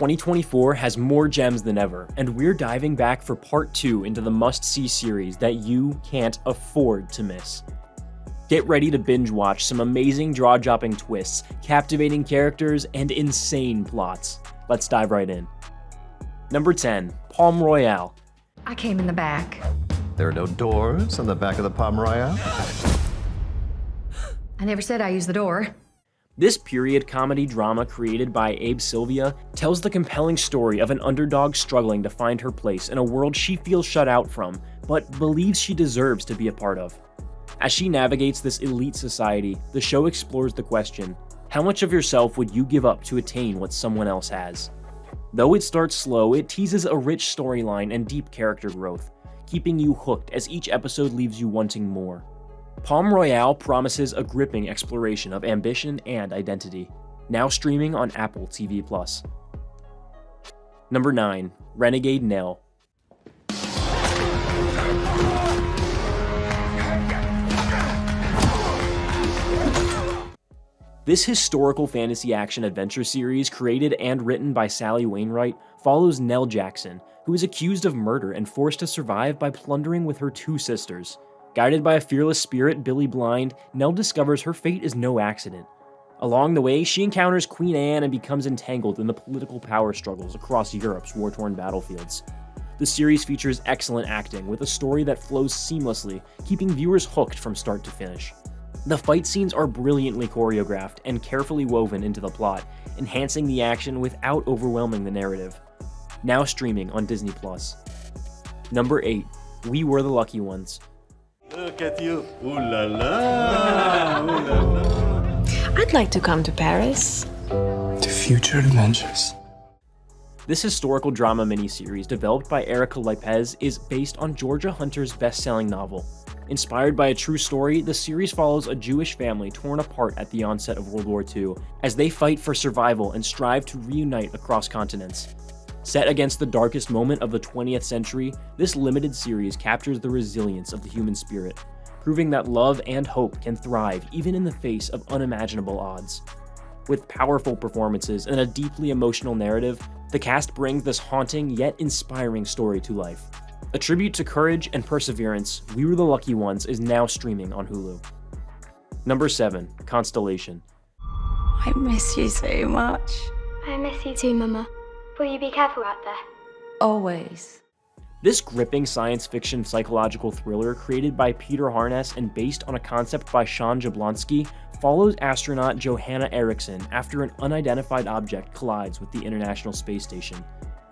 2024 has more gems than ever, and we're diving back for part 2 into the must-see series that you can't afford to miss. Get ready to binge watch some amazing jaw-dropping twists, captivating characters, and insane plots. Let's dive right in. Number 10, Palm Royale. I came in the back. There are no doors on the back of the Palm Royale? I never said I used the door. This period comedy drama created by Abe Sylvia tells the compelling story of an underdog struggling to find her place in a world she feels shut out from, but believes she deserves to be a part of. As she navigates this elite society, the show explores the question, how much of yourself would you give up to attain what someone else has? Though it starts slow, it teases a rich storyline and deep character growth, keeping you hooked as each episode leaves you wanting more. Palm Royale promises a gripping exploration of ambition and identity, now streaming on Apple TV+. Number 9, Renegade Nell. This historical fantasy action-adventure series, created and written by Sally Wainwright, follows Nell Jackson, who is accused of murder and forced to survive by plundering with her 2 sisters. Guided by a fearless spirit, Billy Blind, Nell discovers her fate is no accident. Along the way, she encounters Queen Anne and becomes entangled in the political power struggles across Europe's war-torn battlefields. The series features excellent acting, with a story that flows seamlessly, keeping viewers hooked from start to finish. The fight scenes are brilliantly choreographed and carefully woven into the plot, enhancing the action without overwhelming the narrative. Now streaming on Disney+. Number 8, We Were the Lucky Ones. Look at you. Ooh la la. Ooh la la. I'd like to come to Paris. To future adventures. This historical drama miniseries, developed by Erica Lopez, is based on Georgia Hunter's best-selling novel. Inspired by a true story, the series follows a Jewish family torn apart at the onset of World War II, as they fight for survival and strive to reunite across continents. Set against the darkest moment of the 20th century, this limited series captures the resilience of the human spirit, proving that love and hope can thrive even in the face of unimaginable odds. With powerful performances and a deeply emotional narrative, the cast brings this haunting yet inspiring story to life. A tribute to courage and perseverance, We Were the Lucky Ones is now streaming on Hulu. Number 7, Constellation. I miss you so much. I miss you too, Mama. Will you be careful out there? Always. This gripping science fiction psychological thriller, created by Peter Harness and based on a concept by Sean Jablonski, follows astronaut Johanna Eriksson after an unidentified object collides with the International Space Station.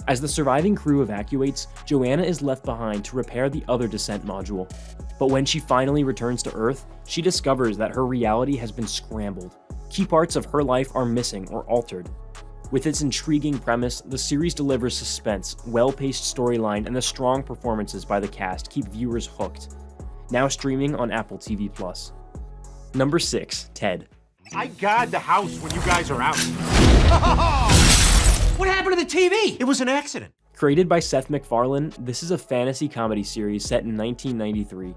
As the surviving crew evacuates, Joanna is left behind to repair the other descent module. But when she finally returns to Earth, she discovers that her reality has been scrambled. Key parts of her life are missing or altered. With its intriguing premise, the series delivers suspense, well-paced storyline, and the strong performances by the cast keep viewers hooked. Now streaming on Apple TV+. Number 6, Ted. I guard the house when you guys are out. What happened to the TV? It was an accident. Created by Seth MacFarlane, this is a fantasy comedy series set in 1993.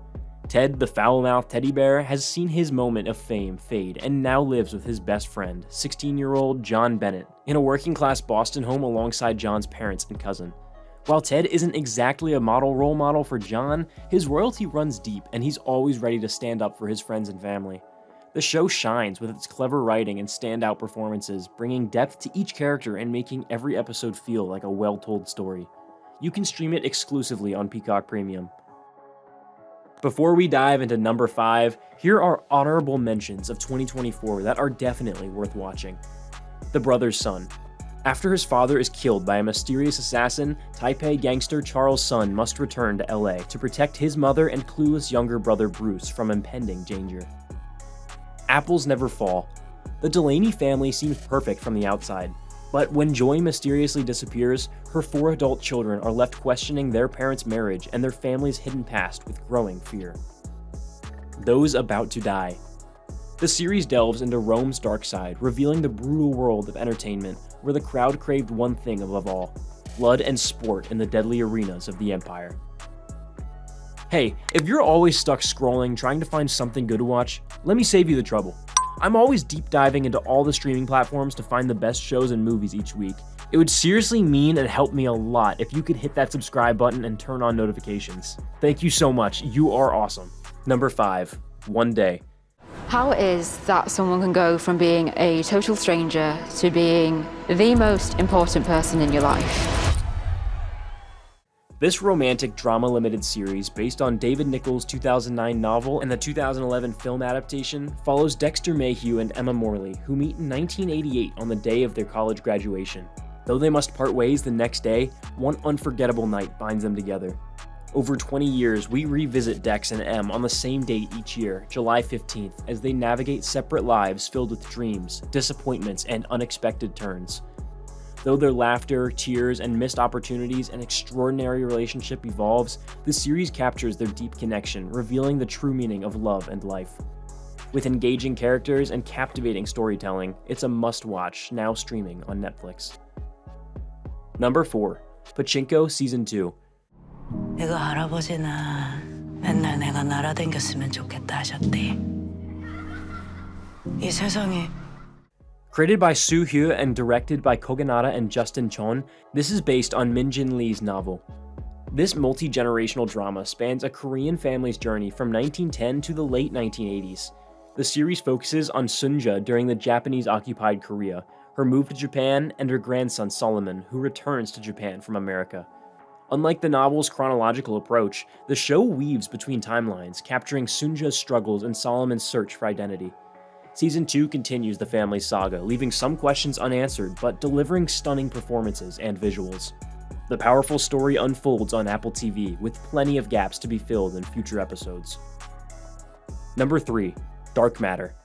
Ted, the foul-mouthed teddy bear, has seen his moment of fame fade and now lives with his best friend, 16-year-old John Bennett, in a working-class Boston home alongside John's parents and cousin. While Ted isn't exactly a model role model for John, his royalty runs deep and he's always ready to stand up for his friends and family. The show shines with its clever writing and standout performances, bringing depth to each character and making every episode feel like a well-told story. You can stream it exclusively on Peacock Premium. Before we dive into number 5, here are honorable mentions of 2024 that are definitely worth watching. The Brother's Son. After his father is killed by a mysterious assassin, Taipei gangster Charles' son must return to LA to protect his mother and clueless younger brother Bruce from impending danger. Apples Never Fall. The Delaney family seems perfect from the outside, but when Joy mysteriously disappears, her 4 adult children are left questioning their parents' marriage and their family's hidden past with growing fear. Those About to Die. The series delves into Rome's dark side, revealing the brutal world of entertainment, where the crowd craved one thing above all: blood and sport in the deadly arenas of the Empire. Hey, if you're always stuck scrolling trying to find something good to watch, let me save you the trouble. I'm always deep diving into all the streaming platforms to find the best shows and movies each week, It would seriously mean and help me a lot if you could hit that subscribe button and turn on notifications. Thank you so much, you are awesome. Number 5, One Day. How is that someone can go from being a total stranger to being the most important person in your life? This romantic drama limited series, based on David Nichols' 2009 novel and the 2011 film adaptation, follows Dexter Mayhew and Emma Morley, who meet in 1988 on the day of their college graduation. Though they must part ways the next day, one unforgettable night binds them together. Over 20 years, we revisit Dex and Em on the same date each year, July 15th, as they navigate separate lives filled with dreams, disappointments, and unexpected turns. Though their laughter, tears, and missed opportunities and extraordinary relationship evolves, the series captures their deep connection, revealing the true meaning of love and life. With engaging characters and captivating storytelling, it's a must-watch, now streaming on Netflix. Number 4, Pachinko Season 2. 내가 할아버지는 맨날 내가 날아다녔으면 좋겠다 하셨대. 이 세상에 Created by Soo Hyo and directed by Koganada and Justin Chon, this is based on Min Jin Lee's novel. This multi-generational drama spans a Korean family's journey from 1910 to the late 1980s. The series focuses on Sunja during the Japanese-occupied Korea, her move to Japan, and her grandson Solomon, who returns to Japan from America. Unlike the novel's chronological approach, the show weaves between timelines, capturing Sunja's struggles and Solomon's search for identity. Season 2 continues the family's saga, leaving some questions unanswered, but delivering stunning performances and visuals. The powerful story unfolds on Apple TV, with plenty of gaps to be filled in future episodes. Number 3, Dark Matter.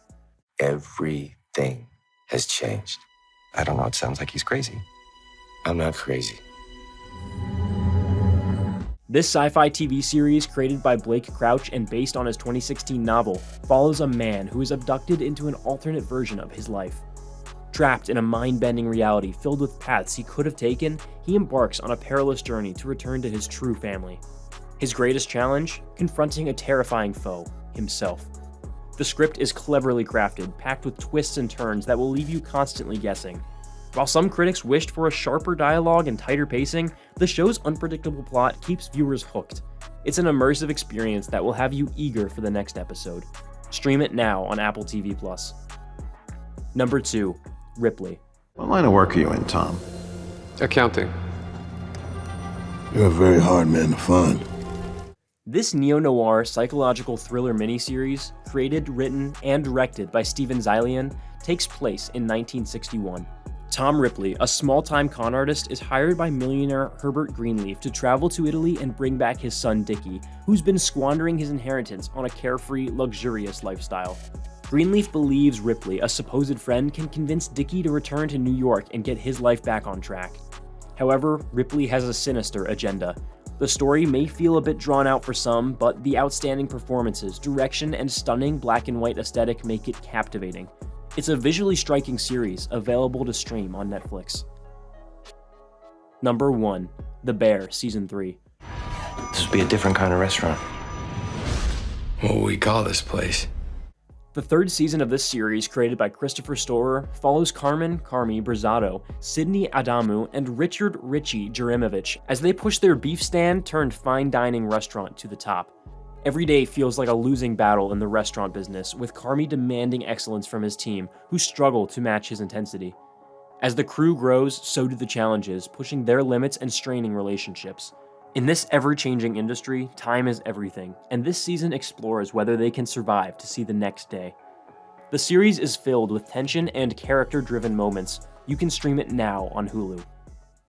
Everything has changed. I don't know, it sounds like he's crazy. I'm not crazy. This sci-fi TV series, created by Blake Crouch and based on his 2016 novel, follows a man who is abducted into an alternate version of his life. Trapped in a mind-bending reality filled with paths he could have taken, he embarks on a perilous journey to return to his true family. His greatest challenge? Confronting a terrifying foe, himself. The script is cleverly crafted, packed with twists and turns that will leave you constantly guessing. While some critics wished for a sharper dialogue and tighter pacing, the show's unpredictable plot keeps viewers hooked. It's an immersive experience that will have you eager for the next episode. Stream it now on Apple TV+. Number 2, Ripley. What line of work are you in, Tom? Accounting. You're a very hard man to find. This neo-noir psychological thriller miniseries, created, written, and directed by Steven Zaillian, takes place in 1961. Tom Ripley, a small-time con artist, is hired by millionaire Herbert Greenleaf to travel to Italy and bring back his son Dickie, who's been squandering his inheritance on a carefree, luxurious lifestyle. Greenleaf believes Ripley, a supposed friend, can convince Dickie to return to New York and get his life back on track. However, Ripley has a sinister agenda. The story may feel a bit drawn out for some, but the outstanding performances, direction, and stunning black and white aesthetic make it captivating. It's a visually striking series, available to stream on Netflix. Number 1, The Bear Season 3. This would be a different kind of restaurant. What will we call this place? The third season of this series, created by Christopher Storer, follows Carmen Carmi Brizzato, Sydney Adamu, and Richard Richie Jeremovich as they push their beef stand turned fine dining restaurant to the top. Every day feels like a losing battle in the restaurant business, with Carmi demanding excellence from his team, who struggle to match his intensity. As the crew grows, so do the challenges, pushing their limits and straining relationships. In this ever-changing industry, time is everything, and this season explores whether they can survive to see the next day. The series is filled with tension and character-driven moments. You can stream it now on Hulu.